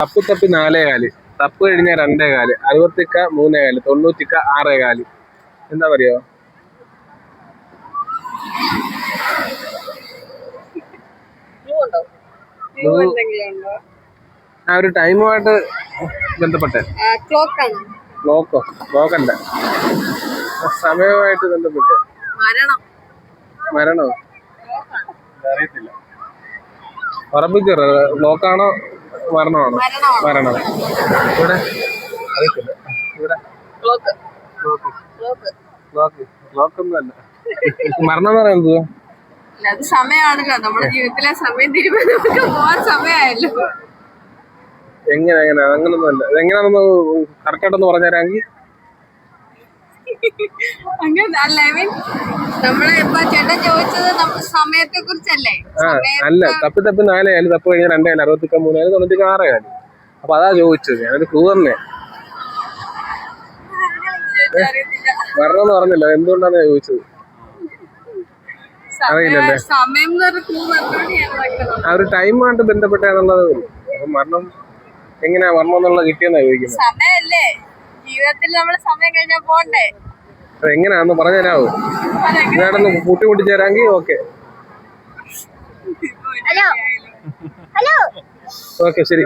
തപ്പി തപ്പി 4 തപ്പ് കഴിഞ്ഞ 2 60 3 90 6 എന്താ പറയോ? ആ ഒരു ടൈമുമായിട്ട് ബന്ധപ്പെട്ടെ. ക്ലോക്കല്ല, സമയവുമായിട്ട് ബന്ധപ്പെട്ട്. മരണോ? അറിയത്തില്ല. ഉറപ്പിക്കറ ക്ലോക്കാണോ മരണമാണോ? മരണം. ഇവിടെ അറിയത്തില്ല. ഇവിടെ ക്ലോക്കൊന്നും അല്ല. മരണം എന്ന് പറയുന്നത് സമയമാണല്ലോ, നമ്മുടെ ജീവിതത്തിലെ സമയം തീരുമാനം പോവാൻ സമയമായല്ലോ. എങ്ങനെ അങ്ങനൊന്നും അല്ല. എങ്ങനെയാണെന്ന് കറക്റ്റായിട്ടൊന്ന് പറഞ്ഞുതരാമെങ്കിൽ. അങ്ങനെ അല്ല, ഐ മീൻ നമ്മളെ ഇപ്പൊ ചേട്ടൻ ചോദിച്ചത് സമയത്തെ കുറിച്ചല്ലേ? അല്ല, തപ്പി 4 തപ്പ് കഴിഞ്ഞ 2 60 3 90 6 അപ്പൊ അതാ ചോദിച്ചത്. ഞാനൊരു ക്ലൂ തന്നെ. മരണം എന്ന് പറഞ്ഞല്ലോ, എന്തുകൊണ്ടാണ് ചോദിച്ചത്? അറിയില്ലല്ലേ. ആ ഒരു ടൈമായിട്ട് ബന്ധപ്പെട്ടാന്നുള്ളത്. മരണം എങ്ങനെയാ മരണം എന്നുള്ള കിട്ടിയെന്നാ ചോദിക്കുന്നത്. സമയല്ലേ ജീവിതത്തിൽ, നമ്മൾ സമയം കഴിഞ്ഞാൽ പോണ്ടേ? എങ്ങനെയാന്ന് പറഞ്ഞുതരാവോ? ഞാനൊന്ന് കൂട്ടി ചേരാമെങ്കിൽ ഓക്കെ. ഓക്കെ, ശരി.